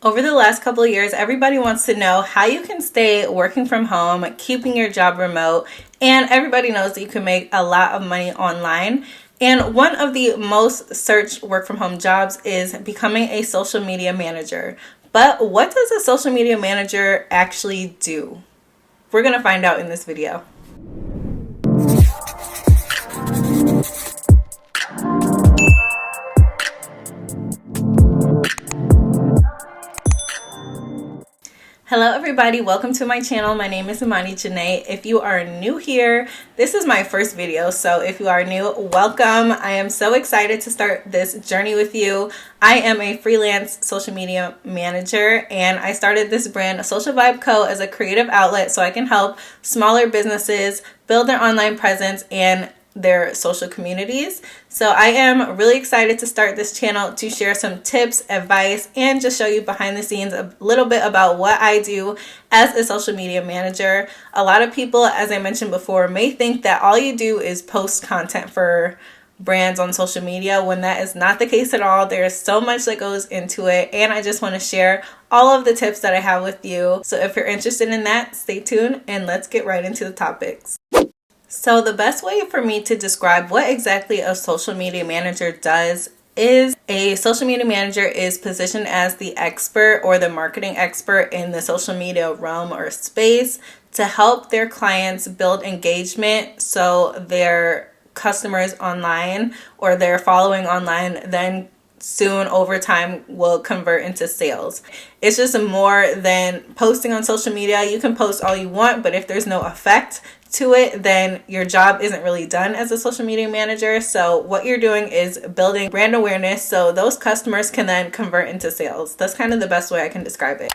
Over the last couple of years, everybody wants to know how you can stay working from home, keeping your job remote, and everybody knows that you can make a lot of money online. And one of the most searched work from home jobs is becoming a social media manager. But what does a social media manager actually do? We're going to find out in this video. Hello everybody, welcome to my channel. My name is Imani. If you are new here, this is my first video, so if you are new, welcome. I am so excited to start this journey with you. I am a freelance social media manager and I started this brand, Social Vibe Co, as a creative outlet so I can help smaller businesses build their online presence and their social communities. So I am really excited to start this channel to share some tips, advice, and just show you behind the scenes a little bit about what I do as a social media manager. A lot of people, as I mentioned before, may think that all you do is post content for brands on social media, when that is not the case at all. There's so much that goes into it, and I just want to share all of the tips that I have with you. So if you're interested in that, stay tuned and let's get right into the topics. So the best way for me to describe what exactly a social media manager does is a social media manager is positioned as the expert or the marketing expert in the social media realm or space to help their clients build engagement so their customers online or their following online then soon over time will convert into sales. It's just more than posting on social media. You can post all you want, but if there's no effect to it, then your job isn't really done as a social media manager. So what you're doing is building brand awareness so those customers can then convert into sales. That's kind of the best way I can describe it.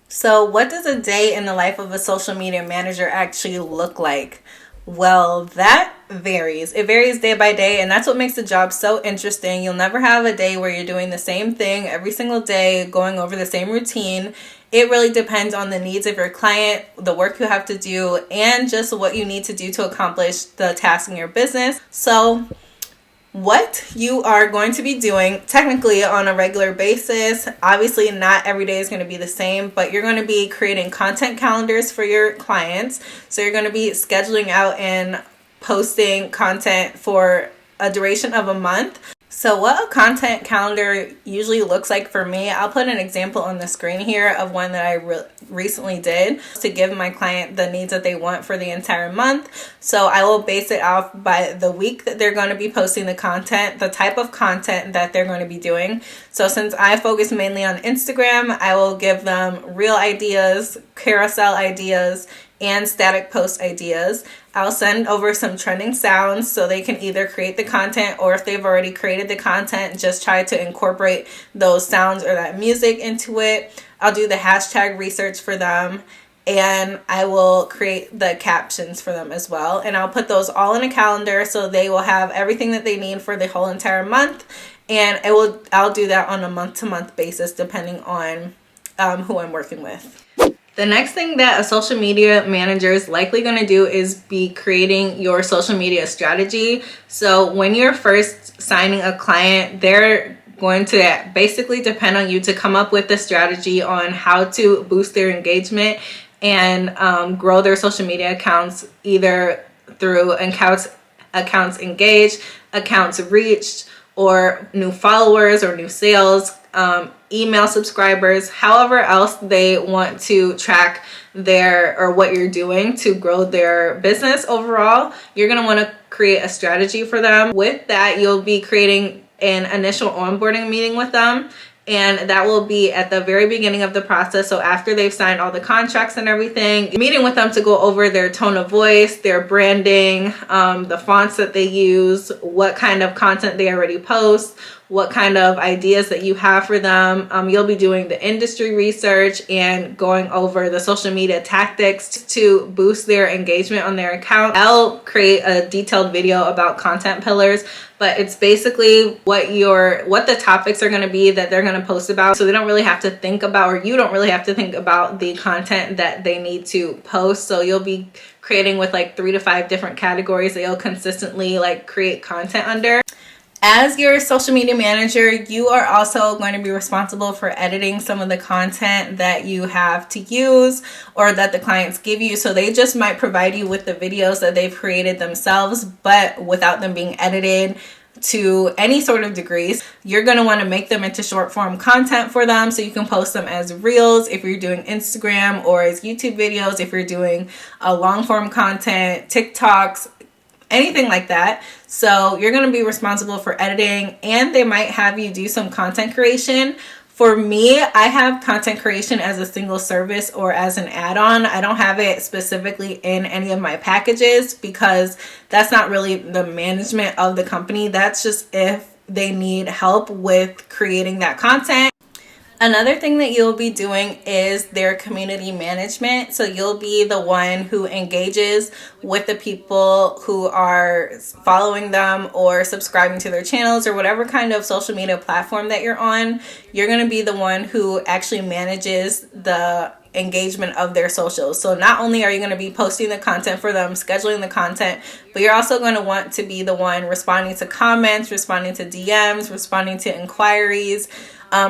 So what does a day in the life of a social media manager actually look like? Well, that varies. It varies day by day, and that's what makes the job so interesting. You'll never have a day where you're doing the same thing every single day, going over the same routine. It really depends on the needs of your client, the work you have to do, and just what you need to do to accomplish the task in your business. So what you are going to be doing technically on a regular basis, obviously not every day is going to be the same, but you're going to be creating content calendars for your clients. So you're going to be scheduling out and posting content for a duration of a month. So what a content calendar usually looks like for me, I'll put an example on the screen here of one that I recently did to give my client the needs that they want for the entire month. So I will base it off by the week that they're going to be posting the content, the type of content that they're going to be doing. So since I focus mainly on Instagram, I will give them reel ideas, carousel ideas, and static post ideas. I'll send over some trending sounds so they can either create the content, or if they've already created the content, just try to incorporate those sounds or that music into it. I'll do the hashtag research for them, and I will create the captions for them as well. And I'll put those all in a calendar so they will have everything that they need for the whole entire month. And I'll do that on a month-to-month basis depending on who I'm working with. The next thing that a social media manager is likely going to do is be creating your social media strategy. So when you're first signing a client, they're going to basically depend on you to come up with a strategy on how to boost their engagement and grow their social media accounts, either through accounts engaged, accounts reached, or new followers or new sales, email subscribers, however else they want to track their or what you're doing to grow their business overall. You're going to want to create a strategy for them. With that, you'll be creating an initial onboarding meeting with them, and that will be at the very beginning of the process. So after they've signed all the contracts and everything, meeting with them to go over their tone of voice, their branding, the fonts that they use, what kind of content they already post, what kind of ideas that you have for them. You'll be doing the industry research and going over the social media tactics to boost their engagement on their account. I'll create a detailed video about content pillars, but it's basically what the topics are going to be that they're going to post about. So they don't really have to think about, or you don't really have to think about the content that they need to post. So you'll be creating with like 3 to 5 different categories that you'll consistently like create content under. As your social media manager, you are also going to be responsible for editing some of the content that you have to use or that the clients give you. So they just might provide you with the videos that they've created themselves, but without them being edited to any sort of degrees. You're going to want to make them into short form content for them so you can post them as reels if you're doing Instagram, or as YouTube videos if you're doing a long form content, TikToks, anything like that. So you're going to be responsible for editing, and they might have you do some content creation. For me, I have content creation as a single service or as an add-on. I don't have it specifically in any of my packages because that's not really the management of the company. That's just if they need help with creating that content. Another thing that you'll be doing is their community management. So you'll be the one who engages with the people who are following them or subscribing to their channels or whatever kind of social media platform that you're on. You're going to be the one who actually manages the engagement of their socials. So not only are you going to be posting the content for them, scheduling the content, but you're also going to want to be the one responding to comments, responding to DMs, responding to inquiries,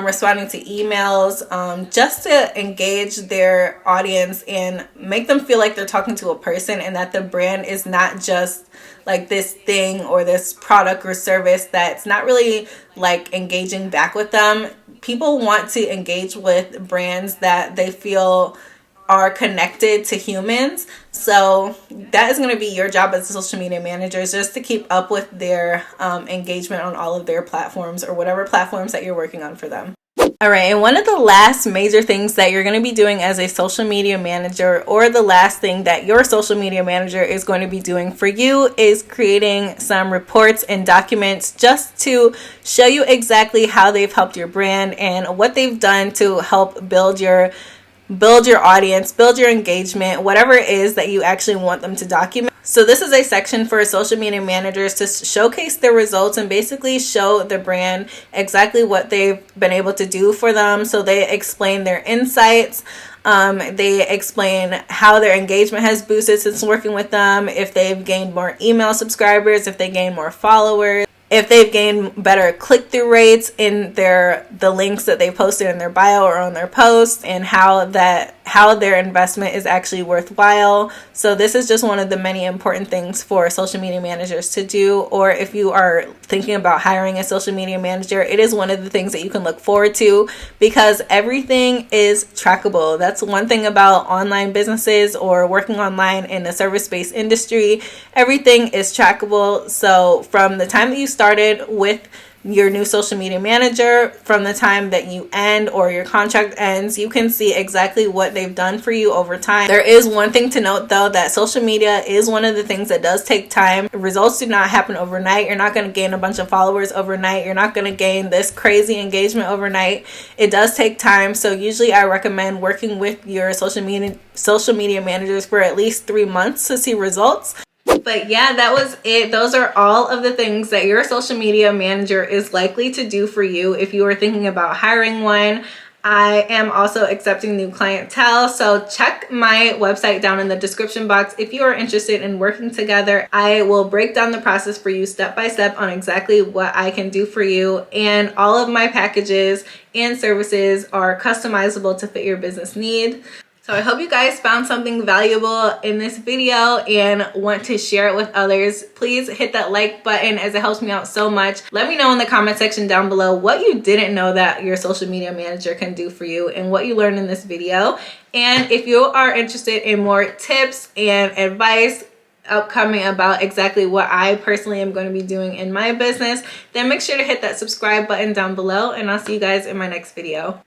responding to emails, just to engage their audience and make them feel like they're talking to a person and that the brand is not just like this thing or this product or service that's not really like engaging back with them. People want to engage with brands that they feel are connected to humans. So that is going to be your job as a social media manager, is just to keep up with their engagement on all of their platforms or whatever platforms that you're working on for them. All right, and one of the last major things that you're going to be doing as a social media manager, or the last thing that your social media manager is going to be doing for you, is creating some reports and documents just to show you exactly how they've helped your brand and what they've done to help build your audience, build your engagement, whatever it is that you actually want them to document. So this is a section for social media managers to showcase their results and basically show the brand exactly what they've been able to do for them. So they explain their insights. They explain how their engagement has boosted since working with them, if they've gained more email subscribers, if they gained more followers, if they've gained better click-through rates in the links that they posted in their bio or on their posts, and how their investment is actually worthwhile. So this is just one of the many important things for social media managers to do. Or if you are thinking about hiring a social media manager, it is one of the things that you can look forward to, because everything is trackable. That's one thing about online businesses or working online in a service-based industry. Everything is trackable. So from the time that you started with your new social media manager, from the time that you end or your contract ends, you can see exactly what they've done for you over time. There is one thing to note though, that social media is one of the things that does take time. Results do not happen overnight. You're not going to gain a bunch of followers overnight. You're not going to gain this crazy engagement overnight. It does take time. So usually I recommend working with your social media managers for at least 3 months to see results. But yeah, that was it. Those are all of the things that your social media manager is likely to do for you if you are thinking about hiring one. I am also accepting new clientele, so check my website down in the description box if you are interested in working together. I will break down the process for you step by step on exactly what I can do for you, and all of my packages and services are customizable to fit your business need. So I hope you guys found something valuable in this video and want to share it with others. Please hit that like button, as it helps me out so much. Let me know in the comment section down below what you didn't know that your social media manager can do for you and what you learned in this video. And if you are interested in more tips and advice upcoming about exactly what I personally am going to be doing in my business, then make sure to hit that subscribe button down below, and I'll see you guys in my next video.